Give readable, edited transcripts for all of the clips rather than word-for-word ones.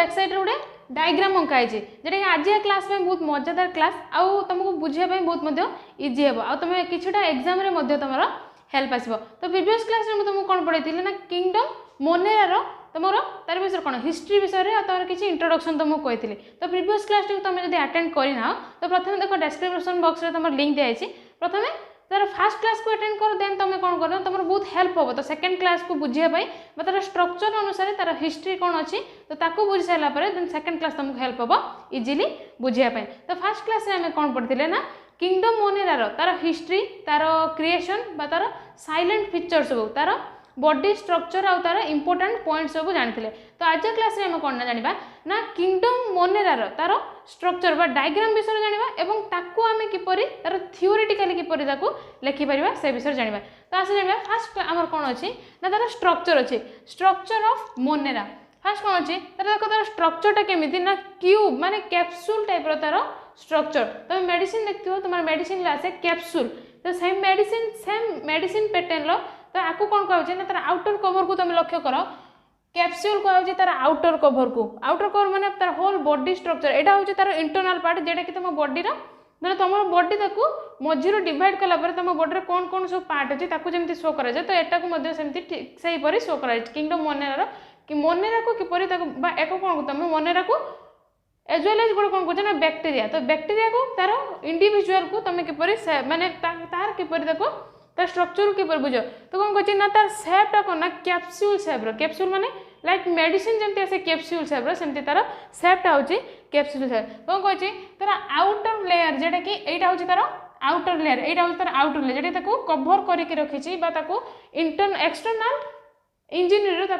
Back side रे गोटे diagram अंका है जेटा कि आज क्लास में बहुत मजादार क्लास आउ तुमको बुझिया बहुत इजी हे आ तुम किछटा एग्जाम रे तुम हेल्प आसो। तो प्रीवियस क्लास में तुमको कौन पढ़ाई ना किंगडम मोनेरा तुम तार विषय कौन हिस्ट्री विषय तुम किसी इंट्रोडक्शन तुमको कही। तो प्रीवियस क्लास तुम जब अटेंड करना तो प्रथम देख डिस्क्रिप्शन बॉक्स में तुम लिंक दिखाई प्रथम तार फर्स्ट क्लास को अटेंड कर देन तुम कौन कर तुम बहुत हेल्प हम। तो सेकंड क्लास को बुझाई तार स्ट्रक्चर अनुसार तार हिस्ट्री कौन अच्छी तो ताकू बुझी सारापर देन सेकंड क्लास तुमको हेल्प हम इजिली बुझाई। तो फर्स्ट क्लास में कौन पढ़ते ना किंगडम मोनेरा तार हिस्ट्री तार क्रिएशन तार साइलेंट फीचर सब तार बॉडी स्ट्रक्चर आउ तार इंपोर्टेंट पॉइंट सब जानी। तो आज क्लास में कौन ना जाना ना किंगडम मोनेरा तार स्ट्रक्चर बा डायग्राम विषय जाना एवं ताकू आम किपरि तार थियोरेटिकली किपरि ताकू लिखिपर से विषय जाना। तो आस जाना फास्ट आमर कौन अच्छी ना तार स्ट्रक्चर अच्छी स्ट्रक्चर ऑफ मोनेरा फास्ट कौन अच्छी तार देखो तार स्ट्रक्चरटा केमिति ना क्यूब माने कैप्सूल टाइप तार स्ट्रक्चर। तुम मेडिसिन देखते हो तुम्हारे मेडिसिन आसे कैप्सूल तो सेम मेडिसिन पैटर्न लो तो आपको कौन कहे ना तार आउटर कवर को तुम लक्ष्य कर कैप्सूल कहे तार आउटर कवर माने तार होल बॉडी स्ट्रक्चर यहाँ हूँ तार इंटरनल पार्ट जेटा कि तुम बॉडी तुम बॉडी ताकू मझीर डिवाइड कलापर तुम बॉडी कौन कौन सब पार्ट अच्छे जमी शो कर तो यहाँ सेमती सहीपरी शो कर किंगडम मोनेरा कि मोनेरा को किपरि एक कौन तुम मोनेरा को एज वेल एज गोटे कौन कौन ना बैक्टेरिया तो बैक्टेरिया को तार इंडिविजुअल को तुम किपरि माने तार किपरि तार स्ट्रक्चर किपर बुझ तो कौन कह ना तार सेपटा कौन ना कैप्सूल सेप्र कैप्सूल माने लाइक मेडिसिन जमती आसे कैप्सूल सेप्र सेमती तार सेपटा हूँ कैप्सूल सेप कौन कह तार आउटर लेयर जेटा कि यहाँ हूँ तार आउटर लेयर यहाँ हूँ तार आउटर लेयर जेटा कभर करके रखी एक्सटर्नाल इंजीनियर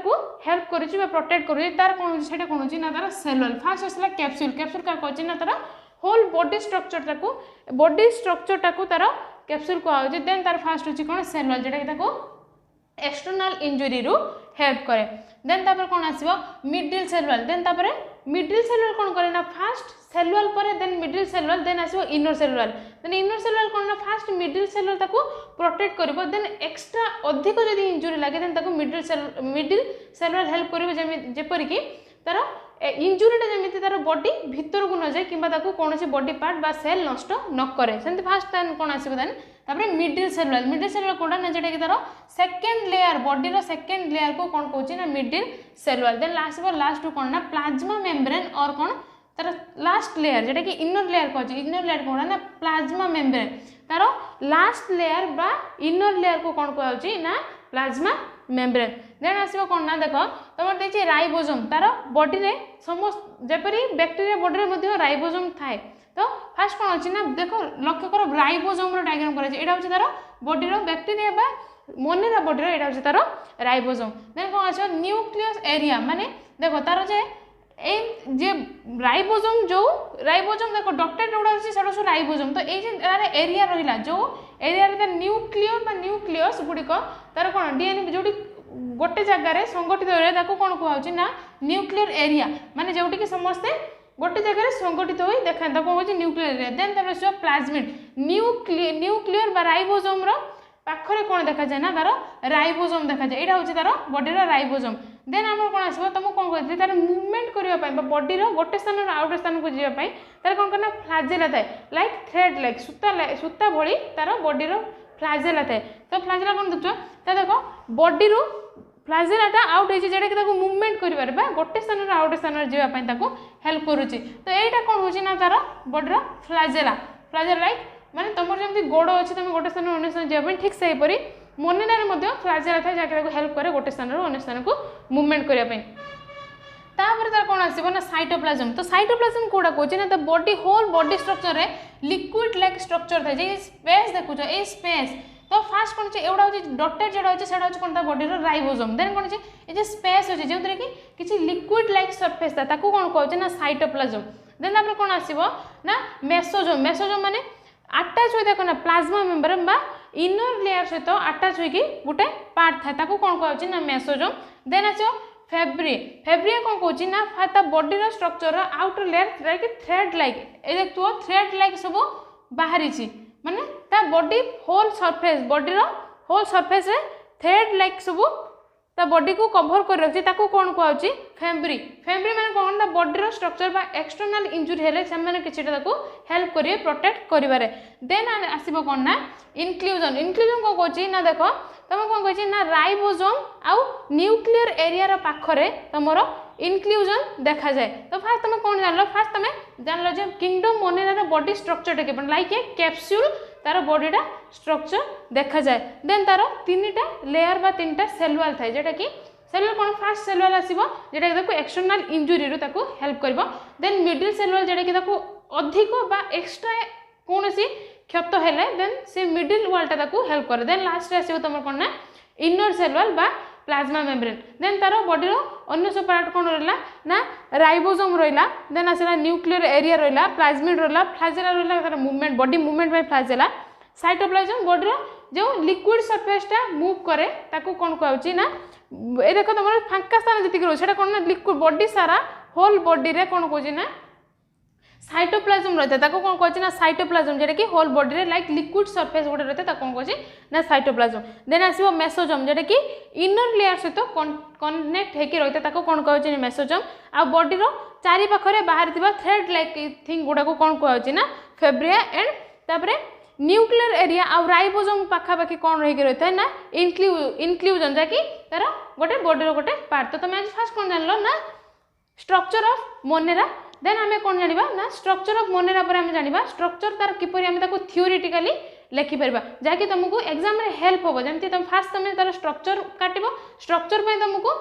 हेल्प कर प्रोटेक्ट कर तार कौन से कौन हो ना तार सेल वॉल फास्ट आसला कैप्सूल कैप्सूल क्या कह ना तार होल बॉडी स्ट्रक्चर टाकू तार कैप्सूल कहुच्छे देन तार फास्ट अच्छी कौन सेल वॉल जेटा कि एक्सटर्नाल इंजुरी रु हेल्प करे देन तापर कौन आसीबो मिडिल सेल वॉल देन तापर मिडिल सेल वॉल कौन करे ना फास्ट सेल वॉल पर then middle cell wall then आसीबो inner cell wall then inner cell wall कौन ना फास्ट मिडिल सेल वॉल ताको प्रोटेक्ट करिवो देन एक्स्ट्रा अधिक जदि इंजुरी लागे देन ताको मिडिल सेल वॉल हेल्प करिवो जेपरि कि तार इंजुरीटा जमी तार बॉडी भितर को न जाए कि कौन से बॉडी पार्ट बा सेल नष्ट न करे सेमती फास्ट कौन आसो देन तापर मिडिल सेल वॉल कौन ना जेटा कि तार second layer body second layer को कौन कौन ना middle cell wall then last कौन ना प्लाज्मा मेम्ब्रेन और कौन तार लास्ट लेयर जेटा कि इनर लेयर कह इनर लेयर कौन ना प्लाज्मा मेम्ब्रेन तार लास्ट लेयर बा इनर लेयर को कौन कह ना प्लाज्मा मेम्ब्रेन देन आसो कौन ना देख तुम देखिए राइबोसोम तार बॉडी रे समस्त जपरी बैक्टेरिया बॉडी रे राइबोसोम थाए तो फास्ट कौन अच्छी ना देख लक्ष्य कर राइबोसोम डायग्राम कर तार बॉडी बैक्टेरिया बा मोनेरा बॉडी यहाँ हूँ तार राइबोसोम देन कौन आस न्यूक्लियस एरिया माने देख तार जे राइबोसोम जो राइबोसोम देख डॉक्टर गुड़ा अच्छे सब राइबोसोम तो ये एरिया रहा जो एरिया न्यूक्लियस गुड़िक तार कौन डीएनए जो गोटे जगार संगठित हो कौन कहुच्छी ना न्यूक्लियर एरिया माने जोटि समस्ते गोटे जगह संगठित हो देखा कौन कह न्यूक्लियर एरिया देन तार प्लाज्मिड न्यूक्लियर बा राइबोसोम पाखरे कौन देखा जाए ना तार राइबोसोम देखा जाए यहाँ हूँ तार बॉडी राइबोसोम देन आम कौन आसो तुमको कौन कहते तार मुवमेंट करने बॉडी गोटे स्थान आउटे स्थान को जावाई तार कौन करना फ्लाजेला थाए लाइक थ्रेड लाइक सूता भली तार बॉडी फ्लाजेला थाए तो फ्लाजेला कौन देखो तो देख बॉडी फ्लाजेलाटा आउट होती जेटा कि मुवमेंट कर गोटे स्थान आउटे स्थान जावाई हेल्प करुच्ची तो यहाँ कौन हो ना तार बॉडी फ्लाजेला लाइक माने तुम जमी गोड़ अच्छे तुम गोटे स्थान अन्य स्थान जावाई ठीक से हीपरी मोनेरा फ्लाजेला थाए जहाँ हेल्प करे गोटे स्थान अन्य स्थान को मुवमेंट करने तापर तार कौन आसो ना साइटोप्लाज्म तो साइटोप्लाज्म कौटा कौन ना body whole body structure liquid like structure थाए स्पेस देखुच ये स्पेस तो फास्ट कौन एवढा हूँ डॉटेड जोड़ा अच्छे से कौन बॉडी राइबोसोम देन कौन ये स्पेस अच्छे जो कि किसी लिक्विड लाइक सरफेस था कौन कहे ना साइटोप्लाज्म देन तापर कौन आसो ना मेसोजोम माने अटैच हो देख ना प्लाज्मा मेम्ब्रेन बा इनर लेयर सहित अटैच होगी गोटे पार्ट था कौन कहे ना मेसोजोम देन आसो फेब्रिया कौन कौन ना ता body structure outer layer like thread like ये देखो थ्रेड लाइक सब बाहरी माने ता body whole surface body whole surface रे थ्रेड लाइक सब ता बॉडी को कवर कर रखी ताको कौन कहउची फेब्री फेब्री माने कौन ता बॉडी रो स्ट्रक्चर बा एक्सटर्नल इंजुरी हेले से माने किछटा ताको हेल्प करिए प्रोटेक्ट करिवारे देन आसीबो कोन ना इनक्लूजन इनक्लूजन को कहउची ना देखो तुम कौन कहछि ना राइबोसोम आउ न्यूक्लियर एरिया रो पाखरे तमरो इनक्लूजन देखा जाए तो फास्ट तुम कौन जानलो फास्ट तुम जानलो जे किंगडम मोनेरा रो बॉडी स्ट्रक्चर टे लाइक ए कैप्सूल तार बॉडीटा स्ट्रक्चर देखा जाए देन तार तीनटा लेयर बा तीनटा सेल वॉल थाए जेटा कि सेल वॉल कोन फास्ट सेल वॉल आसीबो जेटा कि ताको एक्सटर्नल इंजुरी रो ताको हेल्प करबो देन मिडिल सेल वॉल जेटा कि ताको अधिक बा एक्स्ट्रा कोनसी क्षत हेले देन से मिडिल वॉल टा ताको हेल्प करे देन लास्ट रे आसीबो तमर कोन ना इनर सेल वॉल बा प्लाज्मा मेम्ब्रेन देन तार बॉडी रो अन्य सब पार्ट कोन रहला ना राइबोसोम रहला देन आसला न्यूक्लियर एरिया रहला प्लाज्मिड रहला फ्लैजेला रहला तार movement body movement by flagella cytoplasm body रो जो लिक्विड सरफेस टा मूव करे ताको कोन कहउची ना ए देखो तमर फांका स्थान जति करो सेटा कोन ना लिक्विड बॉडी सारा होल बॉडी रे कोन कहउची ना साइटोप्लाज्म रहता ताको कोन कहउची ना साइटोप्लाज्म जेटा कि होल बॉडी रे लाइक लिक्विड सरफेस गोटे रहता ताको कोन कहउची ना साइटोप्लाज्म देन आसीबो मेसोजोम जेटा कि इनर लेयर सहित कनेक्ट हेकी रहता ताको कोन कहउची ना मेसोजोम आ बॉडी रो चारि पाखरे बाहर थिबा थ्रेड लाइक थिंग गुडा को कोन कहउची ना फेब्रिया एंड तापरे न्यूक्लियर एरिया आ राइबोसोम पाखा पाखी कोन रही रहता है ना इनक्लूजन जाकी तार गोटे बॉडी रो गोटे पार्ट तो तुम आज फास्ट कोन जानलो ना स्ट्रक्चर ऑफ मोनेरा देन आमे कोन जानिबा ना स्ट्रक्चर ऑफ मोनेरा पर आमे जानिबा स्ट्रक्चर तार किपरि आमे ताको थ्योरेटिकली लेखि परबा जाकी तुमको एग्जाम रे हेल्प होबो जेंति तुम फास्ट तुम तार स्ट्रक्चर काटिबो स्ट्रक्चर पे तुमको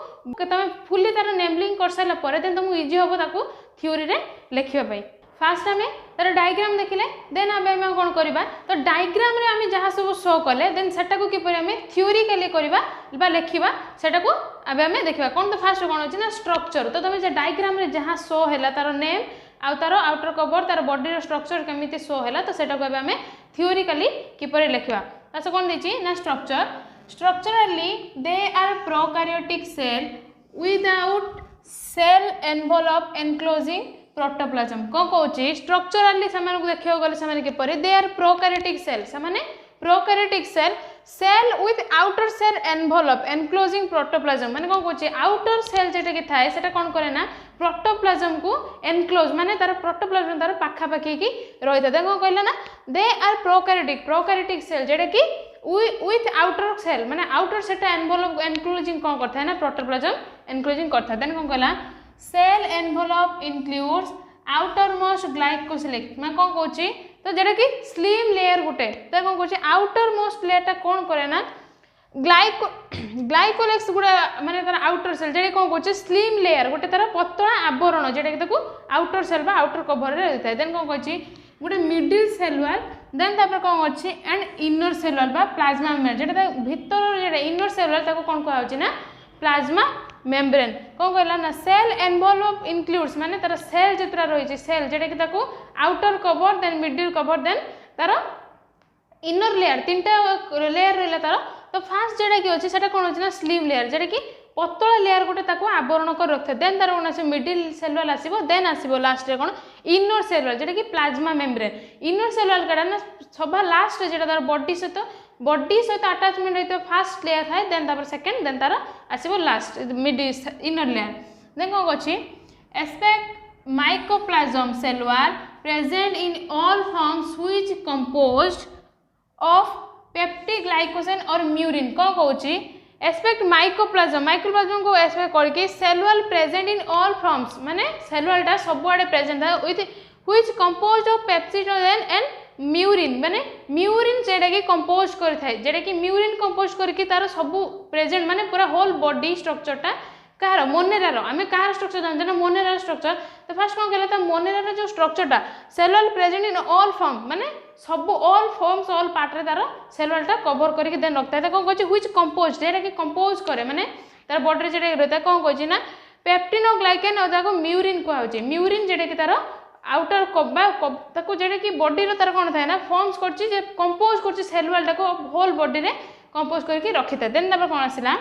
तुम फुल्ली तार नेमलिंग कर साला परे देन तुमको इजी होबो ताको थ्योरी रे लेखिबा पई फास्ट आमे तार डायग्राम देखिले देन आमे कोन करबा तो डायग्राम रे आमे जहा सब शो कले देन सेटा को किपरि आमे थ्योरिकली करबा बा लेखिबा सेटा को आबे आमे देखिबा कोन तो फास्ट कोन अछि ना स्ट्रक्चर तो तुम जे डायग्राम रे जहा शो हैला तार नेम आ तार आउटर कवर तार बॉडी रो स्ट्रक्चर केमिति शो हैला तो सेटा को आबे आमे थ्योरिकली किपरि लेखिबा तासे कोन देछि ना structure structurally they are prokaryotic cell without cell envelope enclosing protoplasm को कहउची स्ट्रक्चरली समान को देखियो गले समान के परे दे आर प्रोकैरियोटिक सेल समान prokaryotic cell with outer cell envelope enclosing protoplasm माने को कहउची आउटर सेल जेटा के थाए सेटा कोन करे ना प्रोटोप्लाज्म को एनक्लोज माने तार प्रोटोप्लाज्म तार पाखा पाखी की रहिता देखो कहला ना दे आर प्रोकैरियोटिक सेल जेटा कि विथ आउटर सेल माने आउटर सेटा एनवेलप एनक्लोजिंग कोन करथा है ना प्रोटोप्लाज्म एनक्लोजिंग करथा देन कोन कहला सेल एनवेलप इंक्लूड्स आउटरमोस्ट ग्लाइकोसिलिक मैं कौन कहूँ तो जेटा कि स्लिम लेयर गुटे तो कौन कहूँ आउटर मोस्ट लेयरटा कौन करे ना ग्लाइकोलेक्स गुड़ा माने तार आउटर सेल जेटा कौन कहूँ स्लिम लेयर गोटे तार पतला आवरण जेटा कि ताको आउटर सेल बा आउटर कवर रे रहता है देन कौन कहूँ गोटे मिडिल सेल वॉल देन तापर कौन अच्छी एंड इनर सेल वॉल बा प्लाज्मा मेम्ब्रेन जेटा भीतर जेटा इनर सेल वॉल ताको कौन कहउची ना प्लाज्मा मेम्ब्रेन कौन कहला ना सेल एनवेलप इंक्लूड्स माने तार सेल जितरा रही सेल जेटा कि ताको outer cover then middle cover then तार इनर लेयर तीनटा लेयर रहला तार तो फास्ट जेटा कि अछि सेटा कोन अछि ना स्लिम लेयर जेटा कि पतला लेयर गोटे ताको आवरण कर रखथे देन तार कोन आसी मिडिल सेल वॉल आसीबो देन आसीबो लास्ट रे कोन इनर सेल वॉल जेटा कि plasma membrane inner cell wall काडा ना सभा लास्ट रे जेटा तार बॉडी सहित अटैचमेंट रहते फास्ट लेयर थाए देन तापर सेकंड देन तार आसीबो last middle inner layer then कोन अछि except mycoplasm cell wall present in all forms which composed of peptic glycogen और म्यूरिन को कहउची एस्पेक्ट माइकोप्लाज्म को एस्पेक्ट करके cell wall present in all forms माने सेल वॉल टा सब आडे प्रेजेंट था विथ व्हिच कंपोज्ड ऑफ पेप्सिडोजेन एंड म्यूरिन माने म्यूरिन जेटा कि कंपोज करथाय जेटा कि म्यूरिन कंपोज करके तार सब प्रेजेंट माने पूरा होल बॉडी स्ट्रक्चर टा कहार मोनेरा रो आमे कहार स्ट्रक्चर जानते ना मोनेरा स्ट्रक्चर तो फर्स्ट कोन कहला त मोनेरा जो स्ट्रक्चर टा cell wall present in all form माने सब ऑल फॉर्म्स ऑल पार्ट रे तार सेल वॉल टा कवर करके देन रखता है कोन कहछि व्हिच कंपोज जेटा कि कंपोज करे माने तार बॉडी रे जेटा रहता कोन कहछि ना पेप्टिन और ग्लाइकेन और जाको म्यूरिन को होछि म्यूरिन जेटा कि तार आउटर कब्बा ताको जेटा कि बॉडी रो तार कोन थाय ना फॉर्म्स करछि जे कंपोज करछि सेल वॉल टाको होल बॉडी रे कंपोज करके रखिता देन तापर कोन आसिला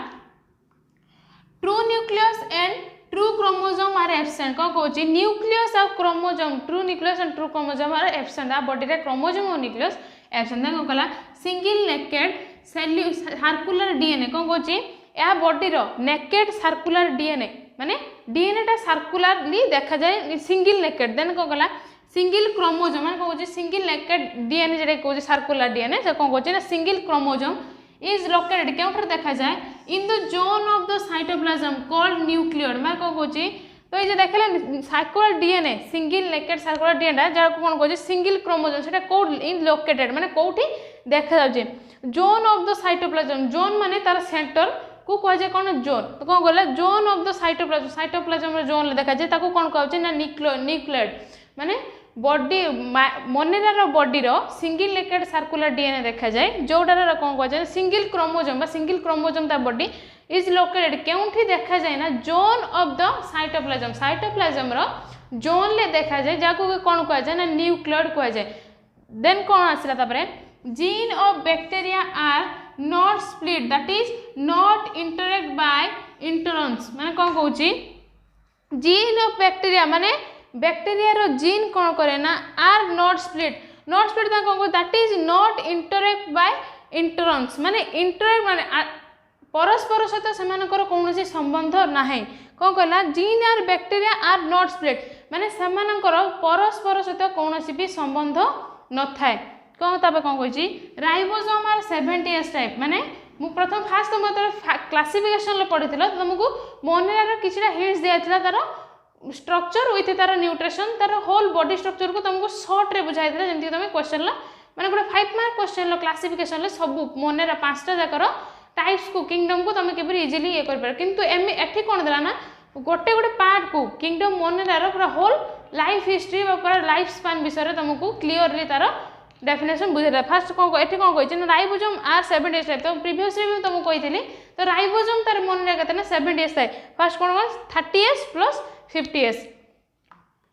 true nucleus and true chromosome are absent को कहछि न्यूक्लियस और chromosome true nucleus and true chromosome are absent आ बॉडी रे क्रोमोसोम और न्यूक्लियस एब्सेंट देन कहला single naked cellular circular DNA को कहछि या बॉडी रो नेकेड सर्कुलर डीएनए माने डीएनए टा सर्कुलरली देखा जाए सिंगल नेकेड देन को गला सिंगल क्रोमोसोम माने को सिंगल नेकेड डीएनए जेटा को सर्कुलर डीएनए से कौन कहते हैं सिंगल क्रोमोसोम इज लोकेटेड केउठर देखा जाए in the zone of the cytoplasm called nucleoid माने को कहूची तो ये देखले circular DNA single naked circular DNA जा को कोन कहूची सिंगल क्रोमोसोम सेटा को इन लोकेटेड माने कोठी देखा जाउची zone of the cytoplasm zone माने तार सेंटर को कह जाए कौन जोन तो कौन कहला zone of the cytoplasm zone देखा जाए ताको कौन कहउची ना न्यूक्लियड माने बॉडी मोनेरा बॉडी रो सिंगल नेकेड सर्कुलर डीएनए देखा जाए जोटार कौन कह जाए सिंगल क्रोमोसोम ता बॉडी इज लोकेटेड केउठी देखा जाए ना जोन ऑफ द साइटोप्लाज्म रो जोन ले देखा जाए जाको कौन कह जाए ना न्यूक्लियड कह जाए देन कौन आसला तापरे gene of bacteria are not split that is not interrupt by introns माने कौन कहूची जीन ऑफ बैक्टीरिया माने बैक्टीरिया रो जीन कौन करे ना आर नॉट स्प्लिट ता कौन that is not interrupt by introns माने इंटरेक्ट माने परस्पर सहित सेमानकर कौनसी संबंध नाही कौन कहला gene are bacteria are not split माने सेमानकर परस्पर सहित कौनसी भी संबंध न थाए कौन ताबे कौन कहछि राइबोसोम आर 70s टाइप माने मु प्रथम फास्ट तुम क्लासिफिकेशन लो पढिथिलो तुमको मोनेरा रो किछटा हिंट्स दियाथिला तार स्ट्रक्चर विथ तार न्यूट्रिशन तार होल बॉडी स्ट्रक्चर को तुमको शॉर्ट रे बुझाइथिला जेंति तुम क्वेश्चन ला माने गोटे 5 मार्क क्वेश्चन लो क्लासिफिकेशन ले सब मोनेरा पांचटा जाकर टाइप्स को किंगडम को तुम केबरी इजीली ये कर पर किंतु एठी कोन देला ना गोटे गोटे पार्ट को किंगडम मोनेरा रो पूरा होल लाइफ हिस्ट्री व पूरा लाइफ स्पैन विषय तुमको क्लियरली तार डेफिनेशन बुझेला फास्ट कौन एठी कौन कहि ना राइबोसोम आर 70s टाइप तो प्रीवियसली भी तुमको कही तो राइबोसोम तार मोनेरा केते ना 70s थाए फास्ट कौन 30s plus 50s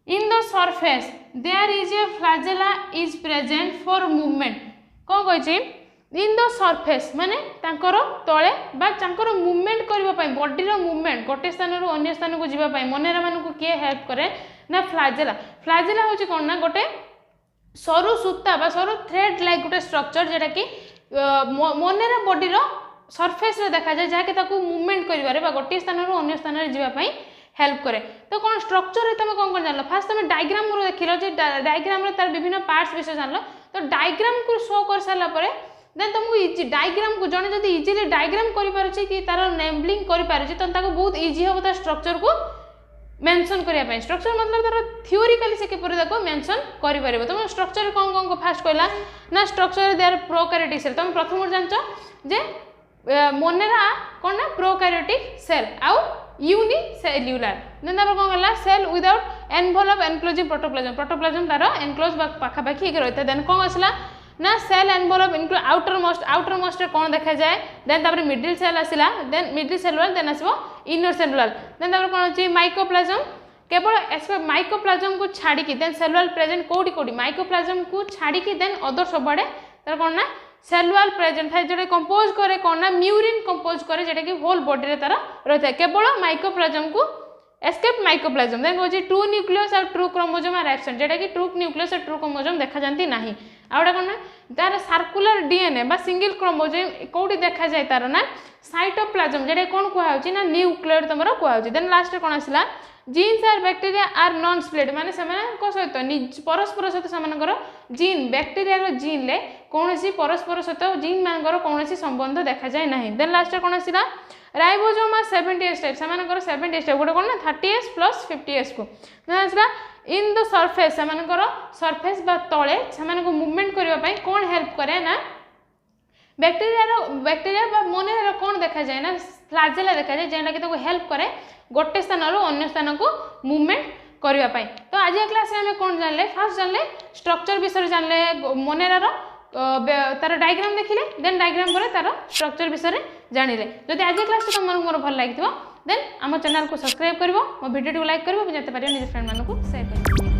in the surface there is a flagella is present for movement कौन कहि इन द सरफेस माने तांकर तळे बा तांकर मूवमेंट करबा पई बॉडी रो मूवमेंट गोटे स्थान रो अन्य स्थान को जिबा पई मोनेरा मानू को के हेल्प करे ना फ्लैजेला होची कोन ना गोटे सरू सूता बा सरू थ्रेड लाइक गोटे स्ट्रक्चर जेटा कि मोनेरा बॉडी रो सरफेस रे देखा जाए जहाँकि ताकू मूवमेंट करिवारे बा गोटे स्थान रो अन्य स्थान रे जिबा पई हेल्प करे तो कौन स्ट्रक्चर रे तुम कौन जानल फास्ट तुम डायग्राम रो देखिलो जे डायग्राम रे तार विभिन्न पार्ट्स विषय जानल तो डायग्राम को शो कर साला परे देन तुमको इजी डायग्राम को जने जदी इजीली डायग्राम करि पारुछि कि तार नेमलिंग करि पारुछि त ताको बहुत इजी हो ता स्ट्रक्चर को मेंशन करिया पय स्ट्रक्चर मतलब तार थ्योरिकली से केपरि देखो मेंशन करि परबो तुम स्ट्रक्चर कौन कौन को फास्ट कहला ना structure they are prokaryotic cell तुम प्रथम जानचो जे मोनेरा कोन ना प्रोकैरियोटिक सेल आउ यूनिसेल्युलर देन तापर कौन कहला cell without envelope enclosing protoplasm तार एनक्लोज पाखा पाखी एक रहता देन कौन आसला ना cell envelope include outermost कौन देखा जाए देन तापर मिडिल सेल आसला देन मिडिल सेलुलर देन आसबो इनर सेलुलर देन तापर कौन अछि माइकोप्लाज्म केवल माइकोप्लाज्म को छाड़ी की देन सेलुलर प्रेजेंट कोडी कोडी माइकोप्लाज्म को छाड़ी की देन अदर सबडे तार कौन ना सेलुलर प्रेजेंट थाए जेटा कंपोज करे कौन ना म्यूरिन कंपोज करे जेटा कि होल बॉडी रे तार रहता है केवल माइकोप्लाज्म को एस्केप माइकोप्लाज्म देन कहछि ट्रू न्यूक्लियस और ट्रू क्रोमोसोम आर एब्सेंट जेटा कि ट्रू न्यूक्लियस और ट्रू क्रोमोसोम देखा जानती नाही आउडा कोन ना तार सर्कुलर डीएनए बा सिंगल क्रोमोसोम कोडी देखा जाय तार ना साइटोप्लाज्म जेटा कोन को हाउछि ना न्यूक्लियड तमरो को हाउछि देन लास्ट कोन आसिला genes are bacteria are non split माने समान को सहित परस्पर सहित समानकर जीन बैक्टीरिया रो जीन ले कोनसी परस्पर सहित जीन मानकर कोनसी संबंध देखा जाय नाही देन लास्ट कोन आसिला राइबोसोम आर 70s टाइप समानकर 70s टाइप गोटे कोन ना 30s प्लस 50s को देन आसिला इन द सरफेस समानकर सरफेस बा तळे समान को मूवमेंट करबा पई कोन हेल्प करे ना बैक्टीरिया बा मोनेरा रो कोन देखा जाय ना फ्लैजेला देखा जाय जेना कि तो हेल्प करे गोटे स्थान रो अन्य स्थान को मूवमेंट करबा पई तो आज क्लास रे हम कोन जानले फर्स्ट जानले स्ट्रक्चर विषय जानले मोनेरा रो तार डायग्राम देखिले देन डायग्राम पर तार स्ट्रक्चर विषय जानिले जदि आज क्लास तुम मोर भल लागितबो देन आम चैनल को सब्सक्राइब करबो मो वीडियो को लाइक करबो जते पारियो निज फ्रेंड मानको शेयर करबो।